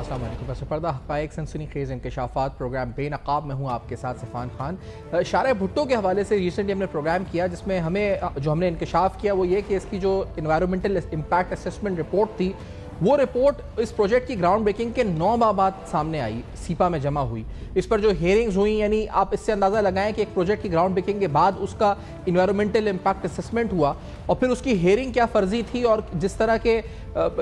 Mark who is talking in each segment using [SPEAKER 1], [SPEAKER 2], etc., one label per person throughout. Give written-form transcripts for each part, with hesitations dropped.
[SPEAKER 1] अस्सलाम वालेकुम। बस पर्दा हक़ाइक़ सनसनीखेज़ इंकशाफ़ात प्रोग्राम बेनकाब में हूँ आपके साथ सिफ़ान खान। शारा भुट्टो के हवाले से रिसेंटली हमने प्रोग्राम किया जिसमें हमने इंकशाफ़ किया वो ये कि इसकी जो इन्वायरमेंटल इम्पैक्ट असेसमेंट रिपोर्ट थी वो रिपोर्ट इस प्रोजेक्ट की ग्राउंड ब्रेकिंग के 9 माह बाद सामने आई, सीपा में जमा हुई। इस पर जो हेयरिंग्स हुई, यानी आप इससे अंदाज़ा लगाएं कि एक प्रोजेक्ट की ग्राउंड ब्रेकिंग के बाद उसका इन्वायरमेंटल इम्पैक्ट असेसमेंट हुआ और फिर उसकी हेयरिंग क्या फ़र्जी थी और जिस तरह के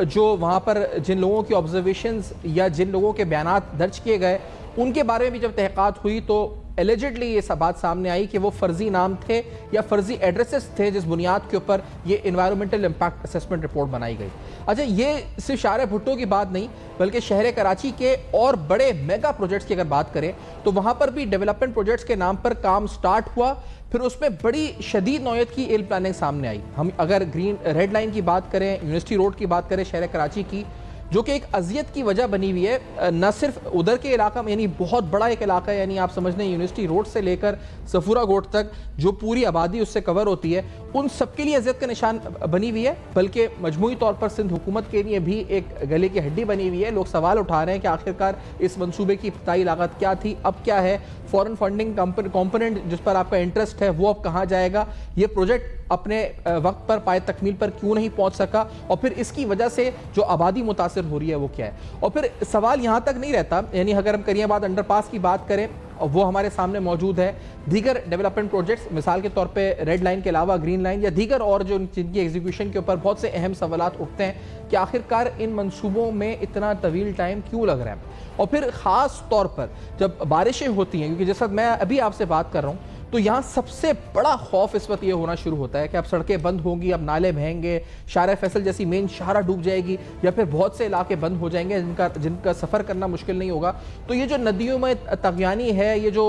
[SPEAKER 1] जो वहाँ पर जिन लोगों की ऑब्जर्वेशंस या जिन लोगों के बयानात दर्ज किए गए उनके बारे में भी जब तहक़ीक़ात हुई तो एलिजिडली ये सब बात सामने आई कि वो फर्जी नाम थे या फर्जी एड्रेसेस थे जिस बुनियाद के ऊपर ये इन्वायरमेंटल इम्पैक्ट असेसमेंट रिपोर्ट बनाई गई। अच्छा, ये सिर्फ शारा भुट्टो की बात नहीं बल्कि शहर कराची के और बड़े मेगा प्रोजेक्ट्स की अगर बात करें तो वहाँ पर भी डेवलपमेंट प्रोजेक्ट्स के नाम पर काम स्टार्ट हुआ, फिर उसमें बड़ी शदीद नौयत की इल प्लानिंग सामने आई। हम अगर ग्रीन रेड लाइन की बात करें, यूनिवर्सिटी रोड की बात करें शहर कराची की, जो कि एक अजियत की वजह बनी हुई है, न सिर्फ उधर के इलाका में, यानी बहुत बड़ा एक इलाका है, यानी आप समझ लें यूनिवर्सिटी रोड से लेकर सफूरा गोट तक जो पूरी आबादी उससे कवर होती है, उन सबके लिए अजियत का निशान बनी हुई है, बल्कि मजमूई तौर पर सिंध हुकूमत के लिए भी एक गले की हड्डी बनी हुई है। लोग सवाल उठा रहे हैं कि आखिरकार इस मनसूबे की इब्तदाई लागत क्या थी, अब क्या है, फॉरेन फंडिंग कंपोनेंट जिस पर आपका इंटरेस्ट है वो अब कहाँ जाएगा, ये प्रोजेक्ट अपने वक्त पर पाए तकमील पर क्यों नहीं पहुंच सका और फिर इसकी वजह से जो आबादी मुतासिर हो रही है वो क्या है। और फिर सवाल यहाँ तक नहीं रहता, यानी अगर हम करियाबाद अंडरपास की बात करें वो हमारे सामने मौजूद है, दीगर डेवलपमेंट प्रोजेक्ट्स मिसाल के तौर पे रेड लाइन के अलावा ग्रीन लाइन या दीगर और जो जिनकी एग्जीक्यूशन के ऊपर बहुत से अहम सवालात उठते हैं कि आखिरकार इन मंसूबों में इतना तवील टाइम क्यों लग रहा है। और फिर ख़ास तौर पर जब बारिशें होती हैं, क्योंकि जैसा मैं अभी आपसे बात कर रहा हूँ तो यहाँ सबसे बड़ा खौफ इस वक्त ये होना शुरू होता है कि अब सड़कें बंद होंगी, अब नाले बहेंगे, शारा फैसल जैसी मेन शाहरा डूब जाएगी या फिर बहुत से इलाके बंद हो जाएंगे जिनका सफ़र करना मुश्किल नहीं होगा। तो ये जो नदियों में तगयानी है, ये जो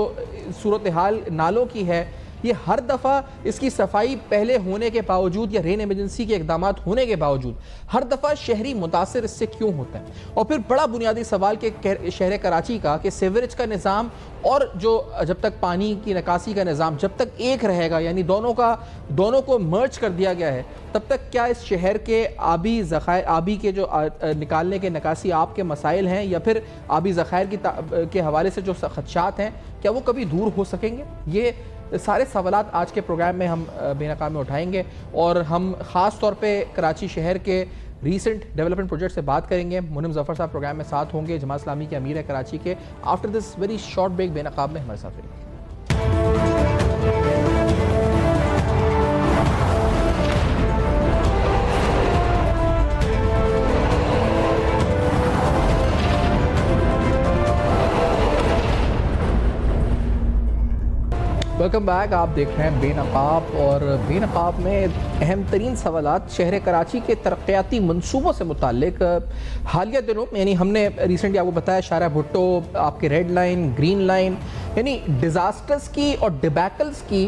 [SPEAKER 1] सूरत हाल नालों की है, ये हर दफ़ा इसकी सफाई पहले होने के बावजूद या रेन एमरजेंसी के इकदाम होने के बावजूद हर दफ़ा शहरी मुतासिर इससे क्यों होता है। और फिर बड़ा बुनियादी सवाल के शहर कराची का कि सीवरेज का निज़ाम और जो जब तक पानी की निकासी का निज़ाम जब तक एक रहेगा, यानी दोनों को मर्ज कर दिया गया है, तब तक क्या इस शहर के आबी के जो निकालने के निकासी आप के मसाइल हैं या फिर आबी ज़खायर के हवाले से जो खदशात हैं क्या वो कभी दूर हो सकेंगे। ये सारे सवालात आज के प्रोग्राम में हम बेनकाब में उठाएंगे और हम ख़ास तौर पे कराची शहर के रीसेंट डेवलपमेंट प्रोजेक्ट से बात करेंगे। मुनीम जफ़र साहब प्रोग्राम में साथ होंगे, जमात इस्लामी के अमीर है कराची के। After this very short break बेनकाब में हमारे साथ रहिए। Welcome back. आप देख रहे हैं बेनकाब और बेनकाब में अहम तरीन सवालात शहर कराची के तरक्याती मनसूबों से मुताल्लिक। हालिया दिनों में यानी हमने रिसेंटली आपको बताया शारा भुट्टो, आपके रेड लाइन, ग्रीन लाइन, यानी डिज़ास्टर्स की और डिबैकल्स की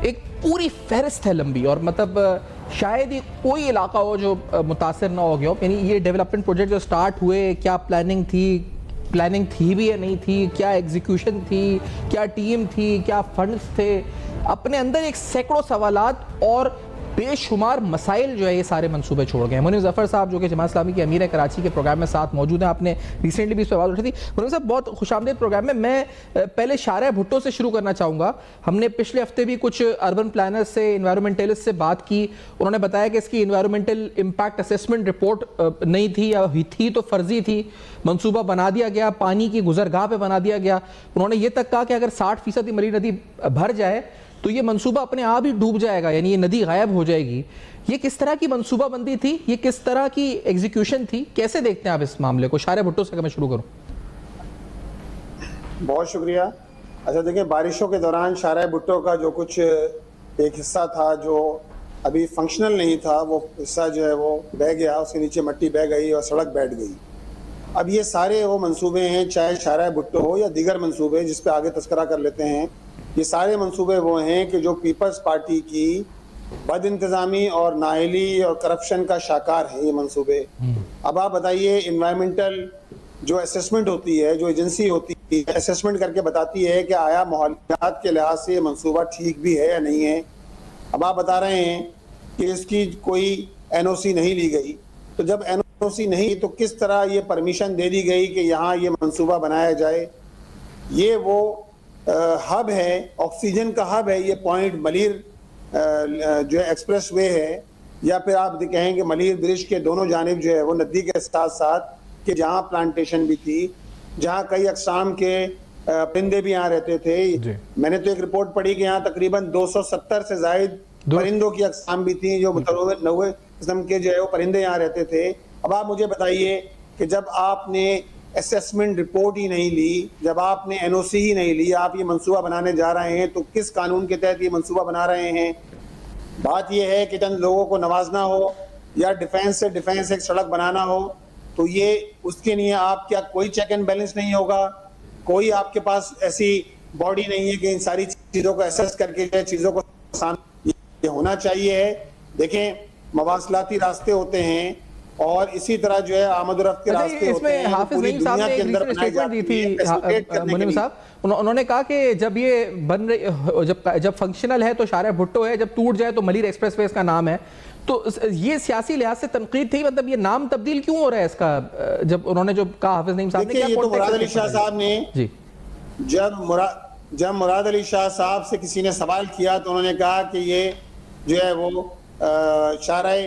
[SPEAKER 1] एक पूरी फहरिस्त है लंबी, और मतलब शायद ही कोई इलाका हो जो मुतासर ना हो गया हो। यानी ये डेवलपमेंट प्रोजेक्ट जो स्टार्ट हुए, क्या प्लानिंग थी भी या नहीं थी, क्या एग्जीक्यूशन थी, क्या टीम थी, क्या फंड्स थे, अपने अंदर एक सैकड़ों सवालात और बेशुमार मसाइल जो है ये सारे मंसूबे छोड़ गए। मुनीम जफ़र साहब जो कि जमात इस्लामी के अमीर है कराची के प्रोग्राम में साथ मौजूद हैं, आपने रिसेंटली भी सवाल उठाई थी। मुनीम साहब बहुत खुशामदीद प्रोग्राम में। मैं पहले शारा भुट्टो से शुरू करना चाहूँगा। हमने पिछले हफ्ते भी कुछ अर्बन प्लानर्स से, इन्वायरमेंटलिस्ट से बात की, उन्होंने बताया कि इसकी इन्वायरमेंटल इम्पैक्ट असेसमेंट रिपोर्ट नहीं थी या थी तो फर्जी थी, मनसूबा बना दिया गया, पानी की गुजरगाह पे बना दिया गया। उन्होंने ये तक कहा कि अगर 60% मरी नदी भर जाए तो ये मंसूबा अपने आप ही डूब जाएगा, यानी ये नदी गायब हो जाएगी। ये किस तरह की मंसूबा बंदी थी, ये किस तरह की एग्जीक्यूशन थी, कैसे देखते हैं आप इस मामले को? शारा भुट्टो से मैं शुरू करूं।
[SPEAKER 2] बहुत शुक्रिया। अच्छा देखिए, बारिशों के दौरान शारा भुट्टो का जो कुछ एक हिस्सा था जो अभी फंक्शनल नहीं था, वो हिस्सा जो है वो बह गया, उसके नीचे मिट्टी बह गई और सड़क बैठ गई। अब ये सारे वो मंसूबे हैं, चाहे शारा भुट्टो हो या दीगर मंसूबे जिस पे आगे तस्करा कर लेते हैं, ये सारे मंसूबे वो हैं कि जो पीपल्स पार्टी की बद इंतज़ामी और नाअहली और करप्शन का शाकार है ये मंसूबे। अब आप बताइए, इन्वायरमेंटल जो असेसमेंट होती है, जो एजेंसी होती है, असेसमेंट करके बताती है कि आया माहौलियात के लिहाज से ये मंसूबा ठीक भी है या नहीं है। अब आप बता रहे हैं कि इसकी कोई NOC नहीं ली गई, तो जब एनओसी नहीं तो किस तरह ये परमिशन दे दी गई कि यहाँ ये मंसूबा बनाया जाए। ये वो हब है, ऑक्सीजन का हब है ये पॉइंट मलीर जो है एक्सप्रेस वे है, या फिर आप कहेंगे मलीर ब्रिज के दोनों जानिब जो है वो नदी के साथ साथ कि जहाँ प्लांटेशन भी थी, जहाँ कई अकसाम के परिंदे भी यहाँ रहते थे। मैंने तो एक रिपोर्ट पढ़ी कि यहाँ तकरीबन 270 से जायद परिंदों की अकसाम भी थी, जो 90 किस्म के जो है वो परिंदे यहाँ रहते थे। अब आप मुझे बताइए कि जब आपने असेसमेंट रिपोर्ट ही नहीं ली, जब आपने एनओसी ही नहीं ली, आप ये मंसूबा बनाने जा रहे हैं तो किस कानून के तहत ये मंसूबा बना रहे हैं? बात ये है कि चंद लोगों को नवाजना हो या डिफेंस से डिफेंस एक सड़क बनाना हो, तो ये उसके लिए आप क्या कोई चेक एंड बैलेंस नहीं होगा? कोई आपके पास ऐसी बॉडी नहीं है कि इन सारी चीजों को एसेस करके चीजों को ये होना चाहिए है। देखें, मवासलाती रास्ते होते हैं और इसी तरह जो है आमद-ओ-रफ्त के रास्ते होते हैं।
[SPEAKER 1] हाफिज नईम साहब ने एक स्टेटमेंट दी थी मुनीम साहब, उन्होंने कहा कि जब ये बन रही, जब फंक्शनल है तो शारे भुट्टो है, जब टूट जाए तो मलीर एक्सप्रेसवे इसका नाम है। तो ये सियासी लिहाज से तनकीद थी, मतलब ये नाम तब्दील क्यों हो रहा है इसका? जब उन्होंने जो कहा हाफिज नईम साहब ने,
[SPEAKER 2] ये तो मुराद अली शाह साहब ने जी, जब मुराद अली शाह साहब से किसी ने सवाल किया तो उन्होंने कहा कि ये जो है वो शाराय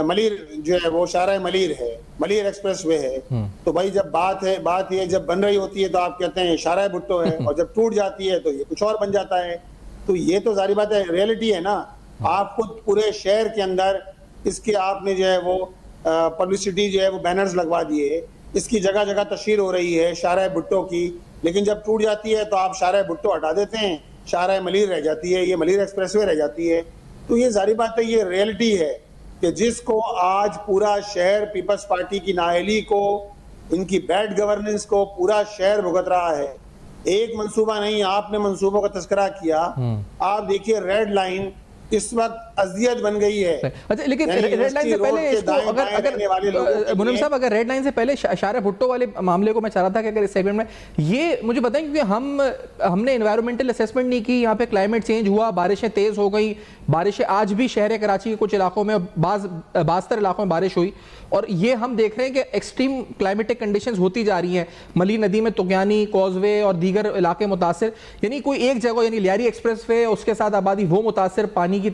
[SPEAKER 2] मलीर जो है वो शाराय मलीर है, मलीर एक्सप्रेस वे है। तो भाई जब बात ये जब बन रही होती है तो आप कहते हैं शाराय भुट्टो है, और जब टूट जाती है तो ये कुछ और बन जाता है। तो ये तो जारी बात है, रियलिटी है ना। आप खुद पूरे शहर के अंदर इसकी आपने जो है वो पब्लिसिटी जो है वो बैनर्स लगवा दिए, इसकी जगह जगह तशहीर हो रही है शाराय भुट्टो की, लेकिन जब टूट जाती है तो आप शाराय भुट्टो हटा देते हैं, शाराय मलीर रह जाती है, ये मलीर एक्सप्रेसवे रह जाती है। तो ये जारी बात है, ये रियलिटी है कि जिसको आज पूरा शहर पीपल्स पार्टी की नाअहली को, इनकी बैड गवर्नेंस को पूरा शहर भुगत रहा है। एक मंसूबा नहीं, आपने मंसूबों का तस्करा किया। आप देखिए रेड लाइन इस वक्त अजियत बन गई है।
[SPEAKER 1] अच्छा, लेकिन रेड लाइन से पहले इसको अगर मुनीम साहब, अगर रेड लाइन से पहले शारे भुट्टो वाले मामले को मैं चाह रहा था कि अगर इस सेगमेंट में ये मुझे बताएं, क्योंकि हमने एनवायरमेंटल असेसमेंट नहीं की, यहाँ पे क्लाइमेट चेंज हुआ, बारिशें तेज हो गई, बारिशें आज भी शहर कराची के कुछ इलाकों में, बास्तर इलाकों में बारिश हुई, और ये हम देख रहे हैं कि एक्सट्रीम क्लाइमेटिक कंडीशंस होती जा रही हैं। मली नदी में तुगयानी, कॉजवे और दीगर इलाके मुतासिर, यानी कोई एक जगह यानी लियारी एक्सप्रेसवे उसके साथ आबादी वो मुतासिर पानी की।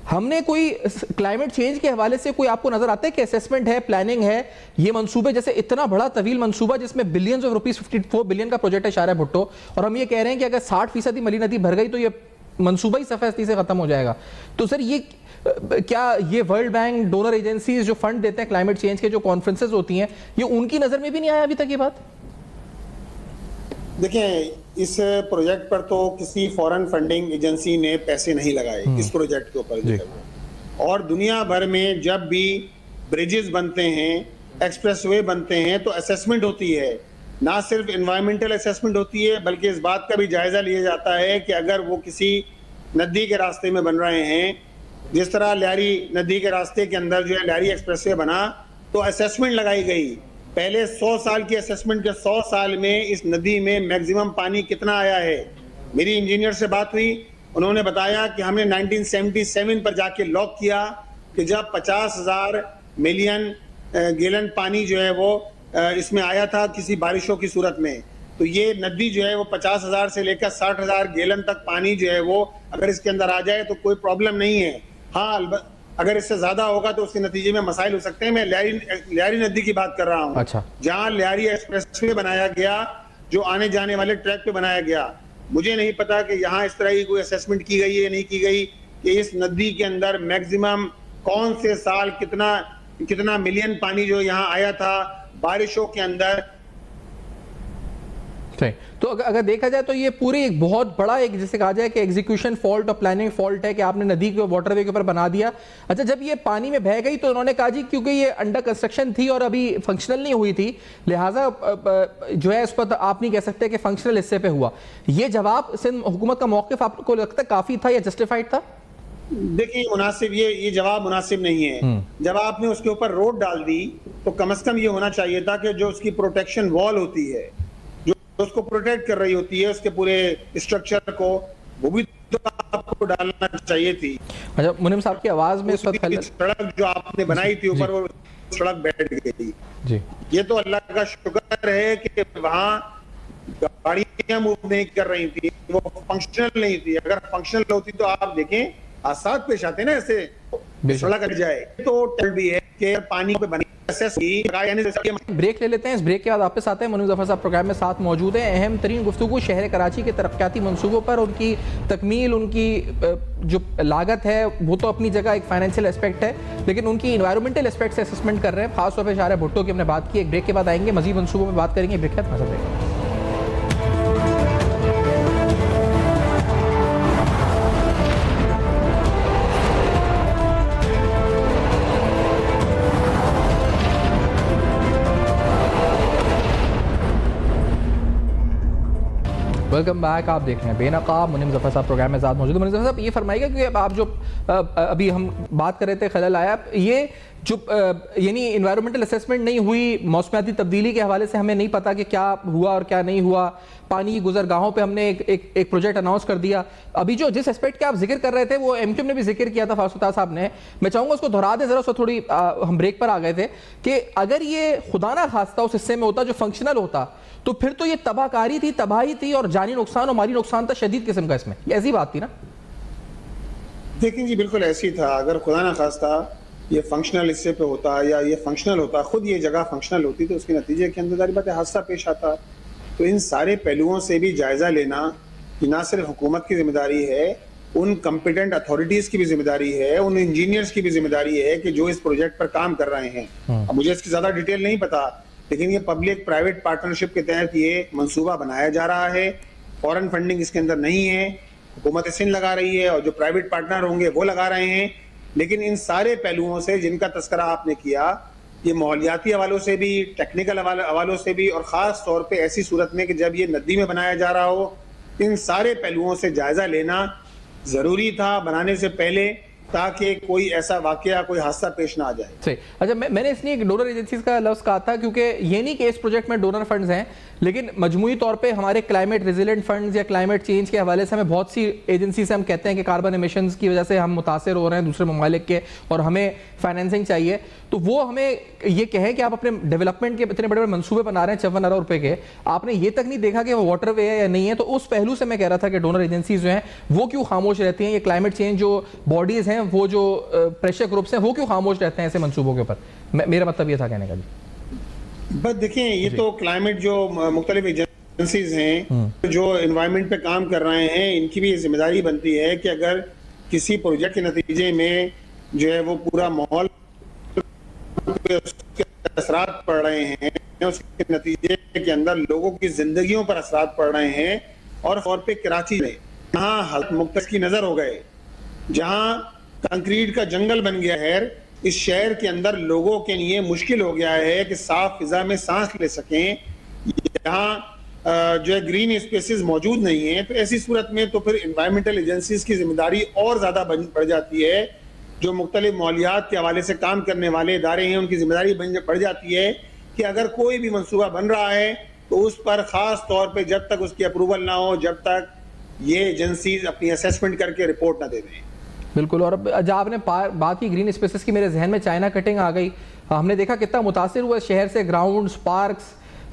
[SPEAKER 1] हमने कोई क्लाइमेट चेंज के हवाले से कोई आपको नजर आता है कि असेसमेंट है, प्लानिंग है, ये मंसूबे जैसे इतना बड़ा तवील मंसूबा जिसमें बिलियंस ऑफ रुपीस, 54 बिलियन का प्रोजेक्ट है शारे भुट्टो, और हम ये कह रहे हैं कि अगर 60% मली नदी भर गई तो ये मंसूबा ही सफेदी से खत्म हो जाएगा। तो सर ये क्या ये वर्ल्ड बैंक, डोनर एजेंसीज जो फंड देते हैं क्लाइमेट चेंज के, जो कॉन्फ्रेंसेस होती हैं, ये उनकी नजर में भी नहीं आया अभी तक ये बात?
[SPEAKER 2] देखें, इस प्रोजेक्ट पर तो किसी फॉरेन फंडिंग एजेंसी ने पैसे नहीं लगाए इस प्रोजेक्ट के ऊपर। और दुनिया भर में जब भी ब्रिजेस बनते हैं, एक्सप्रेसवे बनते हैं, तो असेसमेंट होती है। ना सिर्फ एनवायरमेंटल असेसमेंट होती है, बल्कि इस बात का भी जायजा लिया जाता है कि अगर वो किसी नदी के रास्ते में बन रहे हैं, जिस तरह लियारी नदी के रास्ते के अंदर जो है लियारी एक्सप्रेसवे बना, तो असेसमेंट लगाई गई। पहले 100 साल की असेसमेंट के 100 साल में इस नदी में मैक्सिमम पानी कितना आया है। मेरी इंजीनियर से बात हुई, उन्होंने बताया कि हमने 1977 पर जाके लॉक किया कि जब 50,000 मिलियन गैलन पानी जो है वो इसमें आया था किसी बारिशों की सूरत में, तो ये नदी जो है वो 50,000 से लेकर 60,000 गैलन तक पानी जो है वो अगर इसके अंदर आ जाए तो कोई प्रॉब्लम नहीं है। हाँ, अगर इससे ज्यादा होगा तो उसके नतीजे में मसाइल हो सकते हैं। मैं लियारी नदी की बात कर रहा हूँ। अच्छा। जहाँ लियारी एक्सप्रेसवे बनाया गया, जो आने जाने वाले ट्रैक पे बनाया गया, मुझे नहीं पता कि यहाँ इस तरह की कोई असेसमेंट की गई है नहीं की गई कि इस नदी के अंदर मैक्सिमम कौन से साल कितना मिलियन पानी जो यहाँ आया था बारिशों के अंदर।
[SPEAKER 1] तो अगर देखा जाए तो ये पूरी एक बहुत बड़ा एक जैसे कहा जाए कि एग्जीक्यूशन फॉल्ट और प्लानिंग फॉल्ट है कि आपने नदी को वाटरवे के ऊपर बना दिया। अच्छा, जब ये पानी में बह गई तो उन्होंने कहा जी क्योंकि ये अंडर कंस्ट्रक्शन थी और अभी फंक्शनल नहीं हुई थी, लिहाजा जो है उस पर आप नहीं कह सकते कि फंक्शनल हिस्से पे हुआ। ये जवाब सिंध हुकूमत का मौक़िफ़ आपको लगता है काफी था या जस्टिफाइड था?
[SPEAKER 2] देखिए, मुनासिब ये जवाब मुनासिब नहीं है। जब आपने उसके ऊपर रोड डाल दी तो कम से कम ये होना चाहिए था कि जो उसकी प्रोटेक्शन वॉल होती है, उसको प्रोटेक्ट कर रही होती है, उसके पूरे स्ट्रक्चर को, वो भी तो आपको डालना चाहिए थी।
[SPEAKER 1] अच्छा, मुनीम साहब की आवाज में इस वक्त
[SPEAKER 2] सड़क जो आपने बनाई थी ऊपर, वो सड़क बैठ गई
[SPEAKER 1] जी।
[SPEAKER 2] ये तो अल्लाह का शुक्र है कि वहां गाड़ियां मूव नहीं कर रही थी, वो फंक्शनल नहीं थी। अगर फंक्शनल होती तो आप देखें हादसा पेश आते ना, ऐसे सड़क कट जाए। तो टल भी है कि पानी पे बनी
[SPEAKER 1] ब्रेक ले लेते हैं। इस ब्रेक के बाद वापस आते हैं। मनोज जफर साहब प्रोग्राम में साथ मौजूद हैं। अहम तरीन गुफ्तगू शहर कराची के तरक्याती मंसूबों पर, उनकी तकमील, उनकी जो लागत है वो तो अपनी जगह एक फाइनेंशियल एस्पेक्ट है, लेकिन उनकी इन्वायरमेंटल एस्पेक्ट से असेसमेंट कर रहे हैं। खासतौर पर शारा भुट्टो की हमने बात की। एक ब्रेक के बाद आएंगे, मजीद मंसूबों में बात करेंगे। ब्रेक है ब्रेक। Welcome back. आप देख रहे हैं बेनकाब। मुनीम जफर साहब प्रोग्राम में साथ मौजूद है। मुनीम जफर साहब ये फरमाइएगा कि आप जो अभी हम बात कर रहे थे खलल आया, ये जो यानी इन्वायरमेंटल असेसमेंट नहीं हुई, मौसमियाती तब्दीली के हवाले से हमें नहीं पता कि क्या हुआ और क्या नहीं हुआ। पानी की गुजरगाहों पे हमने एक प्रोजेक्ट अनाउंस कर दिया। अभी जो जिस एस्पेक्ट का आप जिक्र कर रहे थे वो एमक्यूएम ने भी जिक्र किया था, फारूक साहब ने। मैं चाहूंगा उसको दोहरा दें जरा। थोड़ी हम ब्रेक पर आ गए थे कि अगर ये खुदा ना खास्ता उस हिस्से में होता जो फंक्शनल होता, तो फिर तो ये तबाहकारी थी, तबाही थी, और जानी नुकसान और माली नुकसान था शदीद किस्म का। इसमें ऐसी बात थी ना?
[SPEAKER 2] देखिए जी, बिल्कुल ऐसी था। अगर खुदा ना खास्ता ये फंक्शनल हिस्से पे होता या ये फंक्शनल होता, खुद ये जगह फंक्शनल होती, तो उसके नतीजे के अंदर बात हादसा पेश आता। तो इन सारे पहलुओं से भी जायजा लेना कि ना सिर्फ हुकूमत की जिम्मेदारी है, उन कॉम्पिटेंट अथॉरिटीज की भी जिम्मेदारी है, उन इंजीनियर्स की भी जिम्मेदारी है कि जो इस प्रोजेक्ट पर काम कर रहे हैं। अब मुझे इसकी ज्यादा डिटेल नहीं पता, लेकिन ये पब्लिक प्राइवेट पार्टनरशिप के तहत ये मंसूबा बनाया जा रहा है। फॉरेन फंडिंग इसके अंदर नहीं है, हुकूमत सिंध लगा रही है और जो प्राइवेट पार्टनर होंगे वो लगा रहे हैं। लेकिन इन सारे पहलुओं से जिनका तस्करा आपने किया, ये माहौलियाती हवालों से भी, टेक्निकल हवालों से भी, और ख़ास तौर पे ऐसी सूरत में कि जब ये नदी में बनाया जा रहा हो, इन सारे पहलुओं से जायजा लेना ज़रूरी था बनाने से पहले, ताकि कोई ऐसा वाकया, कोई हादसा पेश ना आ जाए।
[SPEAKER 1] सही। अच्छा, मैंने इसलिए डोनर एजेंसीज का लफ्ज़ कहा था क्योंकि ये नहीं कि इस प्रोजेक्ट में डोनर फंड्स हैं, लेकिन मजमूई तौर पे हमारे क्लाइमेट रेजिलेंट फंड्स या क्लाइमेट चेंज के हवाले से हमें बहुत सी एजेंसी से हम कहते हैं कि कार्बन एमिशंस की वजह से हम मुतासर हो रहे हैं दूसरे ममालिक के, और हमें फाइनेंसिंग चाहिए। तो वो हमें ये कहें कि आप अपने डेवलपमेंट के इतने बड़े बड़े मनसूबे बना रहे हैं 54 अरब रुपए के, आपने ये तक नहीं देखा कि वो वाटर वे है या नहीं है। तो उस पहलू से मैं कह रहा था कि डोनर एजेंसीज जो हैं वो क्यों खामोश रहती हैं, ये क्लाइमेट चेंज जो बॉडीज हैं, वो जो प्रेशर ग्रुप्स हैं, वो क्यों खामोश रहते हैं ऐसे मंसूबों के ऊपर? मेरा मतलब ये था कहने का जी।
[SPEAKER 2] बस देखिए, ये तो क्लाइमेट जो मुख्तलिफ एजेंसीज हैं जो एनवायरनमेंट पे काम कर रहे हैं, इनकी भी जिम्मेदारी बनती है कि अगर किसी प्रोजेक्ट के नतीजे में जो है वो पूरा माहौल पे उसके असरात पड़ रहे हैं, उसके नतीजे के अंदर लोगों की जिंदगियों पर असरात पड़ रहे हैं, और तौर पे कराची में जहाँ मुख्तस की नजर हो गए, जहाँ कंक्रीट का जंगल बन गया है, इस शहर के अंदर लोगों के लिए मुश्किल हो गया है कि साफ फिजा में सांस ले सकें। यहाँ जो है ग्रीन स्पेसेस मौजूद नहीं है, तो ऐसी सूरत में तो फिर एनवायरमेंटल एजेंसीज की जिम्मेदारी और ज्यादा बढ़ जाती है। जो मुख्तलिफ मौलियात के हवाले से काम करने वाले इदारे हैं, उनकी जिम्मेदारी बढ़ जाती है कि अगर कोई भी मंसूबा बन रहा है तो उस पर खास तौर पर जब तक उसकी अप्रूवल ना हो, जब तक ये एजेंसीज अपनी असेसमेंट करके रिपोर्ट ना दे दें।
[SPEAKER 1] बिल्कुल। और जब आपने बात की ग्रीन स्पेसेस की, मेरे जहन में चाइना कटिंग आ गई। हमने देखा कितना मुतासिर हुआ शहर से, ग्राउंड्स, पार्क्स,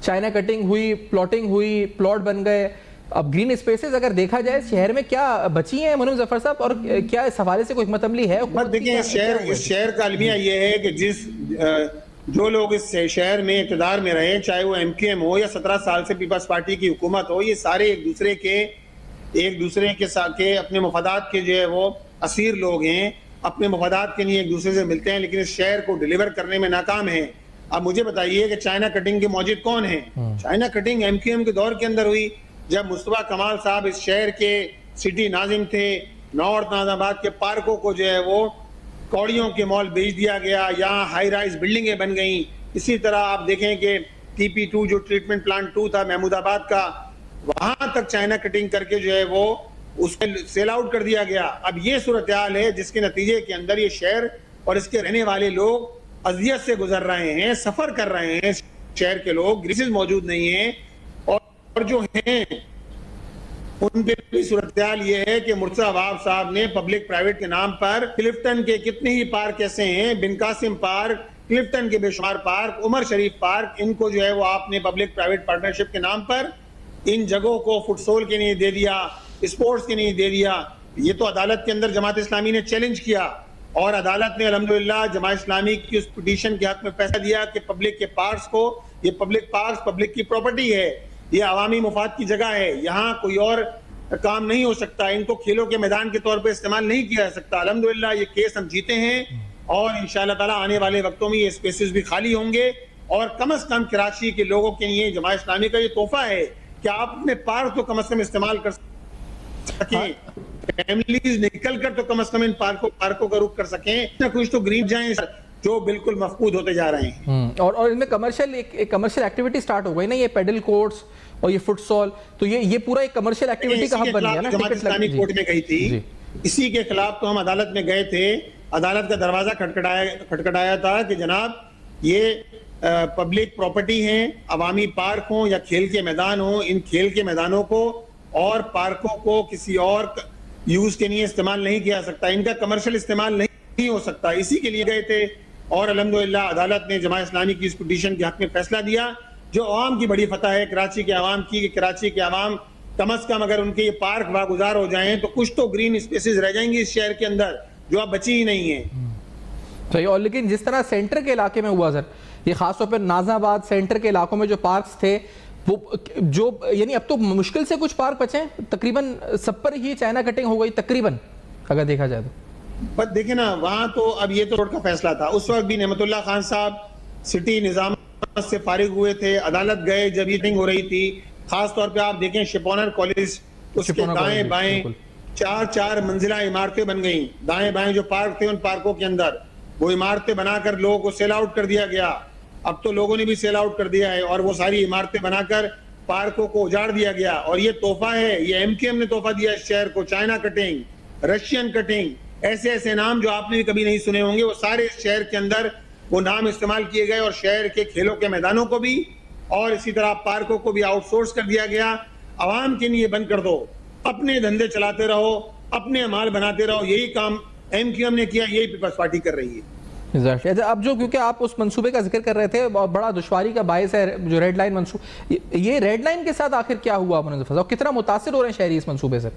[SPEAKER 1] चाइना कटिंग हुई, प्लॉटिंग हुई, प्लॉट बन गए। अब ग्रीन स्पेसेस अगर देखा जाए शहर में क्या बची हैं मुनीम जफर साहब, और क्या इस हवाले से कोई हिकमत अमली है?
[SPEAKER 2] देखिए, इस शहर का अलमिया ये है कि जो लोग इस शहर में इक़्तिदार में रहे, चाहे वो एमक्यूएम हो या 17 साल से पीपल्स पार्टी की हुकूमत हो, ये सारे एक दूसरे के साथ अपने मफादात के जो है वो असीर लोग हैं। अपने मफादात के लिए एक दूसरे से मिलते हैं, लेकिन इस शहर को डिलीवर करने में नाकाम है। अब मुझे बताइए कि चाइना कटिंग के मौजिद कौन है? चाइना कटिंग एमक्यूएम के दौर के अंदर हुई, जब मुस्तफा कमाल साहब इस शहर के सिटी नाजिम थे। नॉर्थ नाजाबाद के पार्कों को जो है वो कौड़ियों के मॉल बेच दिया गया, यहाँ हाई राइज बिल्डिंगें बन गई। इसी तरह आप देखें कि TP2 जो ट्रीटमेंट प्लांट 2 था महमूदाबाद का, वहां तक चाइना कटिंग करके जो है वो उसको सेल आउट कर दिया गया। अब ये सूरत हाल है जिसके नतीजे के अंदर ये शहर और इसके रहने वाले लोग अजियत से गुजर रहे हैं, सफर कर रहे हैं। शहर के लोग, ग्रीसेस मौजूद नहीं है, और जो हैं उन पे भी सूरत हाल ये है कि मुर्तज़ा अवाब साहब ने पब्लिक प्राइवेट के नाम पर क्लिफ्टन के कितने ही पार्क ऐसे हैं, बिन कासिम पार्क, क्लिफ्टन के बेशुमार पार्क, उमर शरीफ पार्क, इनको जो है वो आपने पब्लिक प्राइवेट पार्टनरशिप के नाम पर इन जगहों को फुटसोल के लिए दे दिया, स्पोर्ट्स के लिए दे दिया। ये तो अदालत के अंदर जमात इस्लामी ने चैलेंज किया और अदालत ने अल्हम्दुलिल्लाह जमात इस्लामी की उस पिटीशन के हक में फैसला दिया कि पब्लिक के पार्क्स को, ये पब्लिक पार्क्स पब्लिक की प्रॉपर्टी है, ये अवामी मुफाद की जगह है, यहाँ कोई और काम नहीं हो सकता, इनको खेलों के मैदान के तौर पे इस्तेमाल नहीं किया जा सकता। अल्हम्दुलिल्लाह ये केस हम जीते हैं और इंशाअल्लाह ताला आने वाले वक्तों में ये स्पेसेस भी खाली होंगे और कम से कम कराची के लोगों के लिए जमात इस्लामी का ये तोहफा है कि आप अपने पार्क तो कम से कम इस्तेमाल कर सकें, फैमिलीज निकल कर तो कम से कम इन पार्कों का रुख कर सकें, ना कुछ तो ग्रीन जाएं जो बिल्कुल मफकूद होते जा रहे हैं।
[SPEAKER 1] और इनमें कमर्शियल एक कमर्शियल एक्टिविटी स्टार्ट हो गई ना, ये पेडल कोर्ट्स और ये फुटसॉल, तो ये पूरा एक कमर्शियल एक्टिविटी का हब बन गया ना।
[SPEAKER 2] जमात इस्लामी कोर्ट में गई थी, इसी के खिलाफ तो हम अदालत में गए थे, अदालत का दरवाजा खटखटाया था कि जनाब ये पब्लिक प्रॉपर्टी है, अवामी पार्क हो या खेल के मैदान हो, इन खेल के मैदानों को और पार्कों को किसी और यूज के लिए इस्तेमाल नहीं किया सकता, इनका कमर्शियल इस्तेमाल नहीं हो सकता। इसी के लिए गए थे और अल्हम्दुलिल्लाह अदालत ने जमात इस्लामी की इस पिटीशन के हक में फैसला दिया, जो आवाम की बड़ी फतह है कराची के आवाम की, कि कराची के आवाम कम से कम अगर उनके ये पार्क वागुजार हो जाएं तो कुछ तो ग्रीन स्पेसेस रह जाएंगी इस शहर के अंदर जो अब बची ही नहीं है।
[SPEAKER 1] सही। और लेकिन जिस तरह सेंटर के इलाके में हुआ सर, ये खासतौर पर नाजाबाद सेंटर के इलाकों में जो पार्क्स थे वो जो यानी अब तो मुश्किल से कुछ पार्क बचे, तकरीबन सब पर ही चाइना कटिंग हो गई तकरीबन अगर देखा जाए तो।
[SPEAKER 2] बस देखे ना, वहां तो अब ये तो कोर्ट का फैसला था, उस वक्त भी नेमतुल्लाह खान साहब सिटी निजाम से फारिग हुए थे, अदालत गए जब ये मीटिंग हो रही थी। खास तौर पे आप देखें शिपोनर कॉलेज, उसके दाएं बाएं 4-4 मंजिला इमारतें बन गई, दाएं बाएं जो पार्क थे उन पार्कों के अंदर वो इमारतें बनाकर लोगों को सेल आउट कर दिया गया। अब तो लोगों ने भी सेल आउट कर दिया है और वो सारी इमारतें बनाकर पार्कों को उजाड़ दिया गया। और ये तोहफा है, ये एमकेएम ने तोहफा दिया इस शहर को, चाइना कटिंग, रशियन कटिंग, ऐसे ऐसे नाम जो आपने भी कभी नहीं सुने होंगे, वो सारे इस शहर के अंदर वो नाम इस्तेमाल किए गए और शहर के खेलों के मैदानों को भी और इसी तरह पार्कों को भी आउटसोर्स कर दिया गया। आवाम के लिए बंद कर दो, अपने धंधे चलाते रहो, अपने अमाल बनाते रहो, यही काम एमक्यूएम ने किया, यही पीपल्स पार्टी कर रही है।
[SPEAKER 1] अब जो क्योंकि आप उस मंसूबे का जिक्र कर रहे थे, बड़ा दुश्वारी का बायस है जो रेड लाइन मंसूबा, ये रेड लाइन के साथ आखिर क्या हुआ और कितना मुतासिर हो रहे हैं शहरी इस मंसूबे से?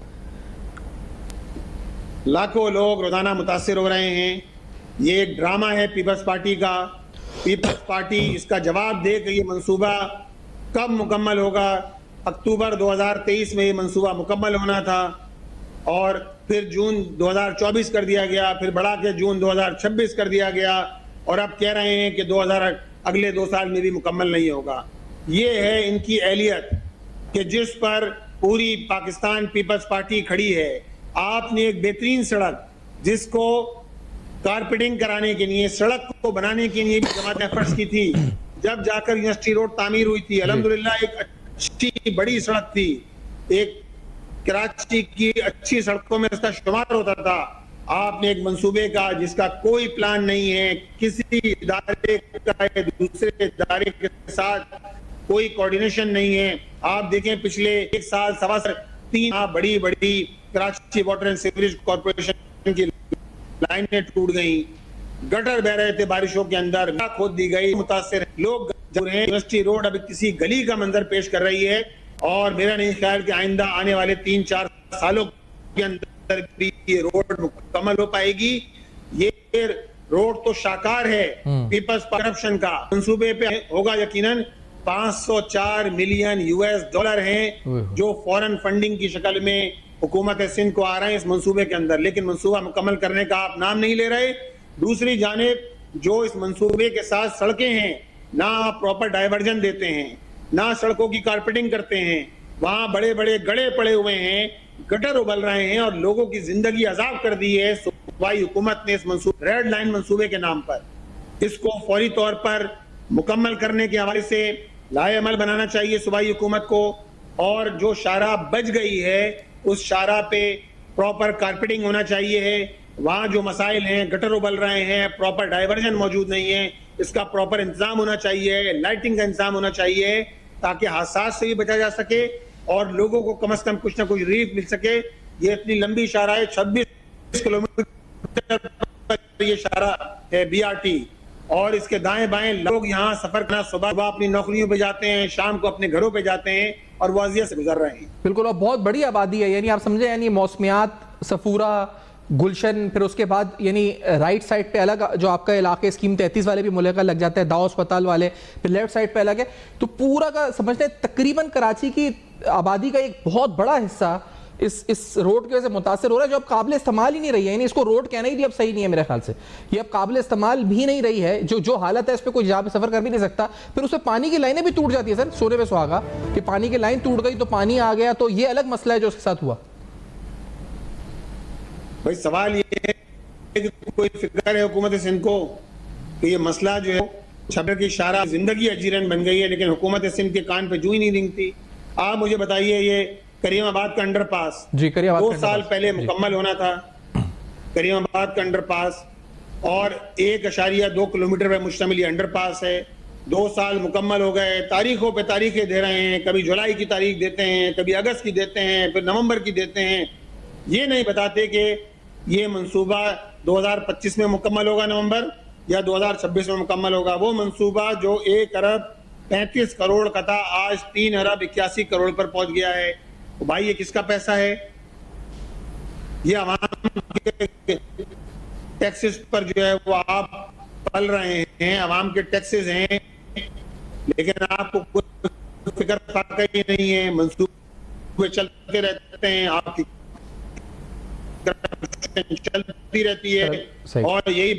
[SPEAKER 2] लाखों लोग रोजाना मुतासिर हो रहे हैं। ये एक ड्रामा है पीपल्स पार्टी का। पीपल्स पार्टी इसका जवाब दे कि ये मंसूबा कब मुकम्मल होगा। अक्टूबर 2023 में ये मंसूबा मुकम्मल होना था और फिर जून 2024 कर दिया गया, फिर बढ़ा के जून 2026 कर दिया गया और अब कह रहे हैं कि अगले 2 साल में भी मुकम्मल नहीं होगा। ये है इनकी एहलियत कि जिस पर पूरी पाकिस्तान पीपल्स पार्टी खड़ी है। आपने एक बेहतरीन सड़क जिसको कारपेटिंग कराने के लिए, सड़क को बनाने के लिए भी जमात एफर्ट्स की थी, जब जाकर यूनिवर्सिटी रोड तामीर हुई थी, अल्हम्दुलिल्लाह एक अच्छी बड़ी सड़क थी, एक कराची की अच्छी सड़कों में इसका शुमार होता था। आपने एक मंसूबे का जिसका कोई प्लान नहीं है, किसी इदारे का दूसरे इदारे के साथ कोई कोऑर्डिनेशन नहीं है। आप देखें पिछले 1 साल सवा साल 3 बड़ी बड़ी Karachi water and sewerage corporation की लाइनें टूट गई, गटर बह रहे थे बारिशों के अंदर, खोद दी गई, मुतासिर लोग यूनिवर्सिटी रोड अभी किसी गली का मंजर पेश कर रही है और मेरा नहीं ख्याल कि आइंदा आने वाले 3-4 सालों के अंदर भी ये रोड मुकम्मल हो पाएगी। ये रोड तो शाकार है पीपल्स करप्शन का। मंसूबे पे होगा यकीनन 504 मिलियन $US हैं जो फॉरेन फंडिंग की शक्ल में हुकूमत सिंध को आ रहे हैं इस मंसूबे के अंदर, लेकिन मंसूबा मुकम्मल करने का आप नाम नहीं ले रहे। दूसरी जानिब जो इस मंसूबे के साथ सड़कें हैं, ना आप प्रॉपर डाइवर्जन देते हैं, ना सड़कों की कारपेटिंग करते हैं, वहां बड़े बड़े गड्ढे पड़े हुए हैं, गटर उबल रहे हैं और लोगों की जिंदगी अजाब कर दी है सूबाई हुकूमत ने इस मंसूबे रेड लाइन मंसूबे के नाम पर। इसको फौरी तौर पर मुकम्मल करने के हवाले से लाए अमल बनाना चाहिए सूबाई हुकूमत को और जो शारा बच गई है उस शारा पे प्रॉपर कारपेटिंग होना चाहिए है। वहां जो मसाइल हैं, गटर उबल रहे हैं, प्रॉपर डाइवर्जन मौजूद नहीं है, इसका प्रॉपर इंतजाम होना चाहिए, लाइटिंग का इंतजाम होना चाहिए ताकि हादसा से भी बचा जा सके और लोगों को कम से कम कुछ ना कुछ रिलीफ मिल सके। ये इतनी लंबी शारा है, 26 किलोमीटर ये शारा है BRT और इसके दाएं बाएं लोग यहाँ सफर करना, सुबह अपनी नौकरियों पे जाते हैं, शाम को अपने घरों पे जाते हैं और वो अजियत से गुजर रहे हैं।
[SPEAKER 1] बिल्कुल, और बहुत बड़ी आबादी है, यानी आप समझे, यानी मौसमियात, सफूरा, गुलशन, फिर उसके बाद यानी राइट साइड पे अलग जो आपका इलाके स्कीम 33 वाले भी मुल्क लग जाते हैं, दाव अस्पताल वाले, फिर लेफ्ट साइड पे अलग है। तो पूरा का समझते हैं तकरीबन कराची की आबादी का एक बहुत बड़ा हिस्सा इस रोड की वजह से मुतासर हो रहा है, जो अब काबिल इस्तेमाल ही नहीं रही है। यानी इसको रोड कहना ही भी अब सही नहीं है मेरे ख्याल से, ये अब काबिल इस्तेमाल भी नहीं रही है। जो हालत है इस पर कोई जहाँ पे सफर कर भी नहीं सकता। फिर उसमें पानी की लाइनें भी टूट जाती है सर, सोने पे सुहागा कि पानी की लाइन टूट गई तो पानी आ गया, तो ये अलग मसला है जो उसके साथ हुआ।
[SPEAKER 2] भाई सवाल ये है कि कोई फिक्र है हुकूमत सिंध को कि ये मसला जो है छबर की शारा जिंदगी अजीरन बन गई है, लेकिन हुकूमत सिंध के कान पे जू ही नहीं रेंगती। आप मुझे बताइए, ये करीमाबाद का अंडरपास
[SPEAKER 1] जी, करीमाबाद
[SPEAKER 2] 2 साल पहले मुकम्मल होना था, करीमाबाद का अंडरपास, और 1.2 किलोमीटर पर मुश्तमिल ये अंडरपास है। 2 साल मुकम्मल हो गए, तारीखों पे तारीखें दे रहे हैं, कभी जुलाई की तारीख देते हैं, कभी अगस्त की देते हैं, फिर नवंबर की देते हैं। ये नहीं बताते कि ये मंसूबा 2025 में मुकम्मल होगा नवंबर, या 2026 में मुकम्मल होगा। वो मंसूबा जो 1 अरब 35 करोड़ का था, आज 3 अरब 81 करोड़ पर पहुंच गया है। तो भाई ये किसका पैसा है? ये आवाम के टैक्सेस पर जो है वो आप पल रहे हैं, आवाम के टैक्सेस हैं, लेकिन आपको कोई फिक्र फाका ही नहीं है। मंसूबे चलते रहते हैं, आपकी चलती रहती है, और यही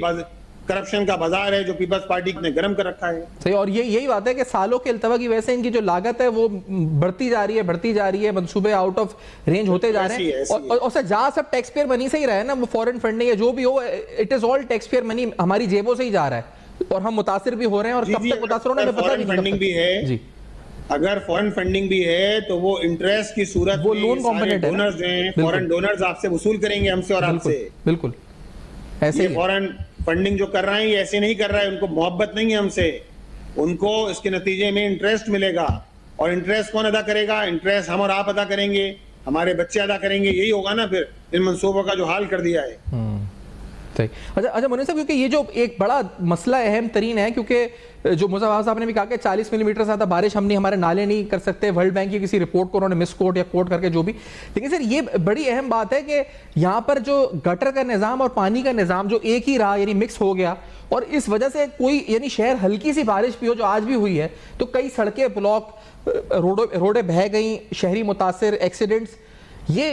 [SPEAKER 2] करप्शन का बाजार है जो पीपल्स पार्टी ने गर्म कर रखा है।
[SPEAKER 1] सही, और यही बात है कि सालों के अल्तवा की वजह से इनकी जो लागत है वो बढ़ती जा रही है, मंसूबे आउट ऑफ रेंज होते जा रहे हैं। और सर जहां सब टैक्स पेयर मनी से ही रहा है ना, वो फॉरेन फंडिंग है जो भी हो, it is all tax payer money, हमारी जेबों से ही जा रहा है, और हम मुतासिर भी हो रहे हैं। और कब तक मुतासिर होना पता नहीं।
[SPEAKER 2] फंडिंग भी है जी, अगर फॉरेन फंडिंग भी है तो वो इंटरेस्ट की सूरत
[SPEAKER 1] वो लोन कंपोनेंट है,
[SPEAKER 2] डोनर्स हैं, फॉरेन डोनर्स आपसे वसूल करेंगे, हमसे और आपसे।
[SPEAKER 1] बिल्कुल ऐसे ही
[SPEAKER 2] फॉरेन फंडिंग जो कर रहे हैं ये ऐसे नहीं कर रहा है, उनको मोहब्बत नहीं है हमसे, उनको इसके नतीजे में इंटरेस्ट मिलेगा। और इंटरेस्ट कौन अदा करेगा? इंटरेस्ट हम और आप अदा करेंगे, हमारे बच्चे अदा करेंगे। यही होगा ना फिर इन मंसूबों का जो हाल कर दिया है।
[SPEAKER 1] अच्छा मोनी साहब, क्योंकि ये जो एक बड़ा मसला अहम तरीन है, क्योंकि जो मुज़फ़्फ़र साहब ने भी कहा कि 40 मिलीमीटर से ज़्यादा बारिश हमने हमारे नाले नहीं कर सकते, वर्ल्ड बैंक की किसी रिपोर्ट को उन्होंने मिस कोट या कोट करके जो भी। लेकिन सर ये बड़ी अहम बात है कि यहाँ पर जो गटर का निज़ाम और पानी का निज़ाम जो एक ही रहा, यानी मिक्स हो गया, और इस वजह से कोई यानी शहर हल्की सी बारिश भी हो जो आज भी हुई है तो कई सड़कें ब्लॉक, रोडें बह गई, शहरी मुतासिर, एक्सीडेंट्स। ये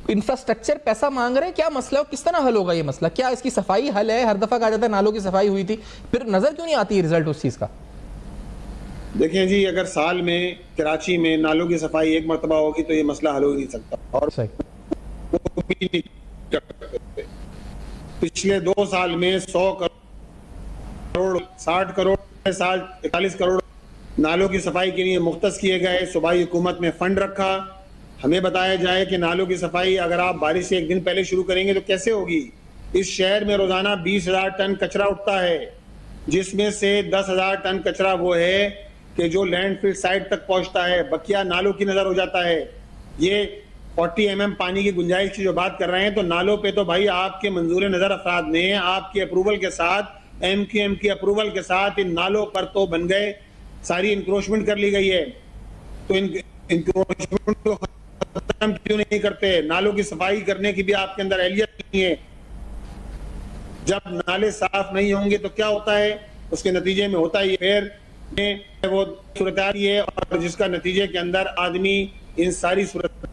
[SPEAKER 1] इंफ्रास्ट्रक्चर पैसा मांग रहे हैं, क्या मसला है, किस तरह हल होगा ये मसला? क्या इसकी सफाई हल है? हर दफा कहा जाता है नालों की सफाई हुई थी, फिर नजर क्यों नहीं आती रिजल्ट उस चीज का?
[SPEAKER 2] देखिए जी, अगर साल में कराची में नालों की सफाई एक मरतबा होगी तो ये मसला हल हो ही नहीं सकता। और वो भी नहीं करते। पिछले 2 साल में 100 करोड़ 60 करोड़ साल 41 करोड़ नालों की सफाई के लिए मुख्तस किए गए। सूबाई हुकूमत में फंड रखा। हमें बताया जाए कि नालों की सफाई अगर आप बारिश से 1 दिन पहले शुरू करेंगे तो कैसे होगी? इस शहर में रोजाना 20,000 टन कचरा उठता है, जिसमें से 10,000 टन कचरा वो है कि जो लैंडफिल साइट तक पहुंचता है, बकिया नालों की नजर हो जाता है। ये 40 mm पानी की गुंजाइश की जो बात कर रहे हैं, तो नालों पे तो भाई आपके मंजूर नजर अफराद ने आपके अप्रूवल के साथ, MQM की अप्रूवल के साथ इन नालों पर तो बन गए, सारी इंक्रोचमेंट कर ली गई है। तो इंक्रोचमेंट को खत्म क्यों नहीं करते? नालों की सफाई करने की भी आपके अंदर एहलियत नहीं है। जब नाले साफ नहीं होंगे तो क्या होता है? उसके नतीजे में होता ही फिर वो सूरत है, और जिसका नतीजे के अंदर आदमी इन सारी सूरत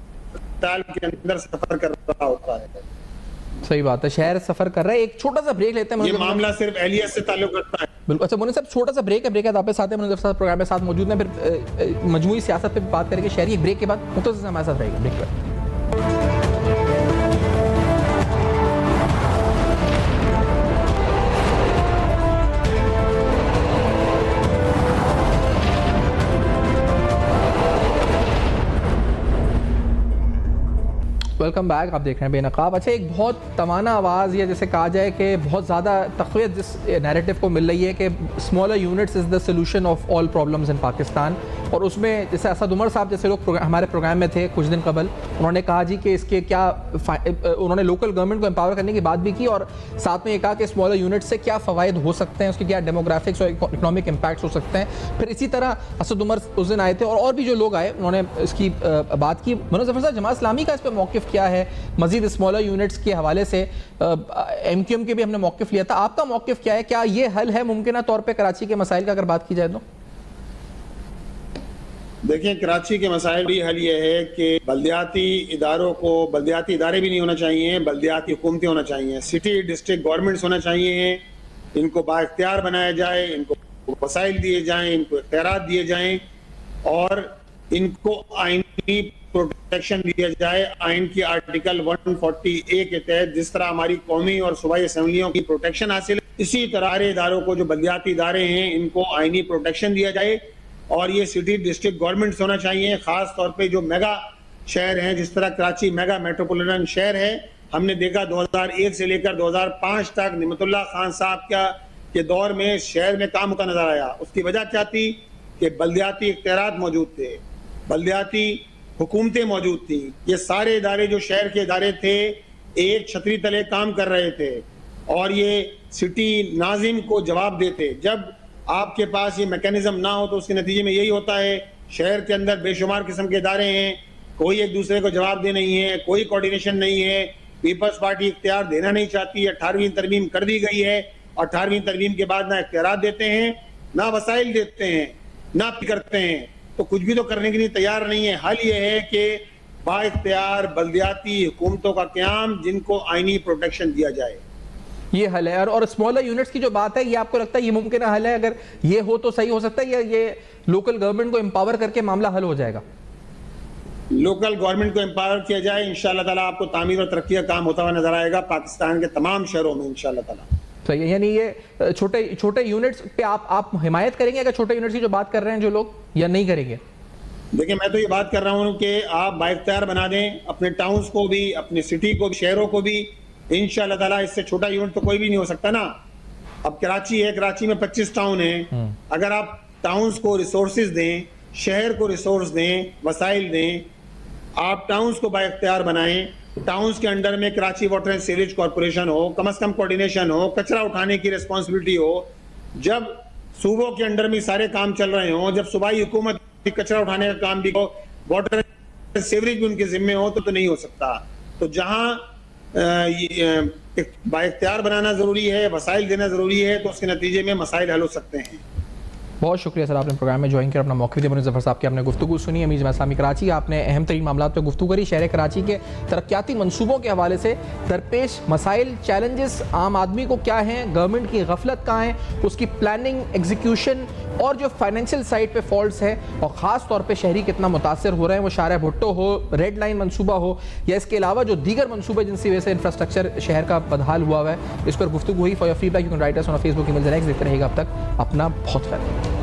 [SPEAKER 2] के अंदर सफर कर रहा होता है।
[SPEAKER 1] सही बात है, शहर सफर कर रहा है। एक छोटा सा ब्रेक लेते हैं।
[SPEAKER 2] ये मामला सिर्फ एहलियत से ताल्लुक रखता है।
[SPEAKER 1] बिल्कुल। अच्छा मोनी साहब, छोटा सा ब्रेक है, ब्रेक है, आपके साथ हैं मुज़फ़्फ़र साहब प्रोग्राम में साथ मौजूद हैं, फिर मजमूई सियासत पे बात करेंगे शहरी। एक ब्रेक के बाद मुख्तसर से हमारे साथ रहेगा ब्रेक पर। Welcome back. आप देख रहे हैं बेनकाब। अच्छा, एक बहुत तवाना आवाज़ या जैसे कहा जाए कि बहुत ज़्यादा तक़वियत जिस नैरेटिव को मिल रही है कि smaller units is the solution of all problems in Pakistan, और उसमें जैसे असद उमर साहब जैसे लोग हमारे प्रोग्राम में थे कुछ दिन कबल, उन्होंने कहा जी कि इसके क्या उन्होंने लोकल गवर्नमेंट को एम्पावर करने की बात भी की और साथ में ये कहा कि स्मॉलर यूनिट से क्या फ़वाइद हो सकते हैं, उसके क्या डेमोग्राफिक्स और इकोनॉमिक इम्पैक्ट्स हो सकते हैं। फिर इसी तरह असद उमर उस दिन आए थे और भी जो लोग आए उन्होंने इसकी बात की। मनोज ज़फ़र साहब, जमात इस्लामी का इस पर मौक़िफ़ क्या है? मज़ीद स्मॉलर यूनिट्स के हवाले से MQM के भी हमने मौक़िफ़ लिया था, आपका मौक़िफ़ क्या है? क्या ये हल है मुमकिन तौर पर कराची के मसाइल का अगर बात की जाए तो?
[SPEAKER 2] देखिए, कराची के मसाइल भी हल ये है कि बल्दियाती इदारों को, बल्दियाती इदारे भी नहीं होना चाहिए, बल्दियाती हुकूमतें होना चाहिए, सिटी डिस्ट्रिक्ट गवर्नमेंट्स होना चाहिए। इनको बाइख्तियार बनाया जाए, इनको वसाइल दिए जाएं, इनको इख्तियारात दिए जाएं और इनको आइनी प्रोटेक्शन दिया जाए। आइन की आर्टिकल 140A के तहत जिस तरह हमारी कौमी और सूबाई असम्बलियों की प्रोटेक्शन हासिल है, इसी तरह इदारों को, जो बल्दियाती इदारे हैं, इनको आइनी प्रोटेक्शन दिया जाए। और ये सिटी डिस्ट्रिक्ट गवर्नमेंट्स होना चाहिए, खास तौर पे जो मेगा शहर हैं, जिस तरह कराची मेगा मेट्रोपॉलिटन शहर है। हमने देखा 2001 से लेकर 2005 तक निमतुल्लाह खान साहब के दौर में शहर में काम होता नजर आया। उसकी वजह क्या थी कि बल्दियाती इख्तियारात मौजूद थे, बल्दियाती हुकूमतें मौजूद थी। ये सारे इदारे जो शहर के इदारे थे एक छतरी तले काम कर रहे थे और ये सिटी नाजिम को जवाब देते। जब आपके पास ये मैकेनिज्म ना हो तो उसके नतीजे में यही होता है, शहर के अंदर बेशुमार किस्म के इदारे हैं, कोई एक दूसरे को जवाब दे नहीं है, कोई कोऑर्डिनेशन नहीं है। पीपल्स पार्टी इख्तियार देना नहीं चाहती है। 18वीं तरमीम कर दी गई है, 18वीं तरमीम के बाद ना इख्तियार देते हैं, ना वसाइल देते हैं, ना करते हैं, तो कुछ भी तो करने के लिए तैयार नहीं है। हल ये है कि बाइख्तियार बल्दियाती हुकूमतों का क़याम, जिनको आइनी प्रोटेक्शन दिया जाए,
[SPEAKER 1] ये हल है। और स्मॉलर यूनिट्स की जो बात है, ये आपको लगता है ये मुमकिन हल है? अगर ये हो तो सही हो सकता है, या ये लोकल गवर्नमेंट को एम्पावर करके मामला हल हो जाएगा?
[SPEAKER 2] लोकल गवर्नमेंट को एम्पावर किया जाए, इंशाअल्लाह ताला आपको तामीर और तरक्की का काम होता हुआ नजर आएगा पाकिस्तान के तमाम शहरों में इंशाअल्लाह ताला।
[SPEAKER 1] सही है, यानी ये छोटे यूनिट्स पे आप हिमायत करेंगे अगर छोटे यूनिट्स की जो बात कर रहे हैं जो लोग, या नहीं करेंगे?
[SPEAKER 2] देखिए, मैं तो ये बात कर रहा हूँ कि आप बाइख्तियार बना दें अपने टाउन्स को भी, अपने सिटी को भी, शहरों को भी। इंशाअल्लाह ताला इससे छोटा यूनिट तो कोई भी नहीं हो सकता ना। अब कराची है, कराची में 25 टाउन है। अगर आप टाउन्स को रिसोर्सेज दें, शहर को रिसोर्स दें, वसाइल दें, आप टाउन्स को बाइख्तियार बनाएं, टाउन्स के अंडर में Karachi water and sewerage corporation हो, कम से कम कोऑर्डिनेशन हो, कचरा उठाने की रिस्पॉन्सिबिलिटी हो। जब सूबों के अंडर में सारे काम चल रहे हों, जब सूबाई हुकूमत कचरा उठाने का काम भी हो, वाटर एंड सीवरेज भी उनके जिम्मे हो, तो नहीं हो सकता। तो जहां बाइख्तियार बनाना जरूरी है, वसाइल देना जरूरी है, तो उसके नतीजे में मसाइल हल हो सकते हैं।
[SPEAKER 1] बहुत शुक्रिया सर, आपने प्रोग्राम में ज्वाइन किया, अपना मौक़िफ़ दिया। मनोज ज़फ़र साहब की आपने गुफ्तगू सुनी। अमीर जमात इस्लामी कराची, आपने अहम तरीन मामला पर गुफ्तगू करी। शहर कराची के तरक्याती मनसूबों के हवाले से दरपेश मसाइल, चैलेंजेस आम आदमी को क्या हैं, गवर्नमेंट की गफलत कहाँ है, उसकी प्लानिंग, एग्जीक्यूशन और जो फाइनेंशियल साइड पे फॉल्ट्स है, और ख़ास तौर पे शहरी कितना मुतासर हो रहे हैं, वो शारा भुट्टो हो, रेड लाइन मनसूबा हो, या इसके अलावा जो दीगर मनसूबे जिनकी वजह से इंफ्रास्ट्रक्चर शहर का बदहाल हुआ है, इस पर गुफ्तगू हुई। For your feedback you can write us on Facebook, email, देखते रहिएगा। अब तक अपना बहुत ख्याल रखिए।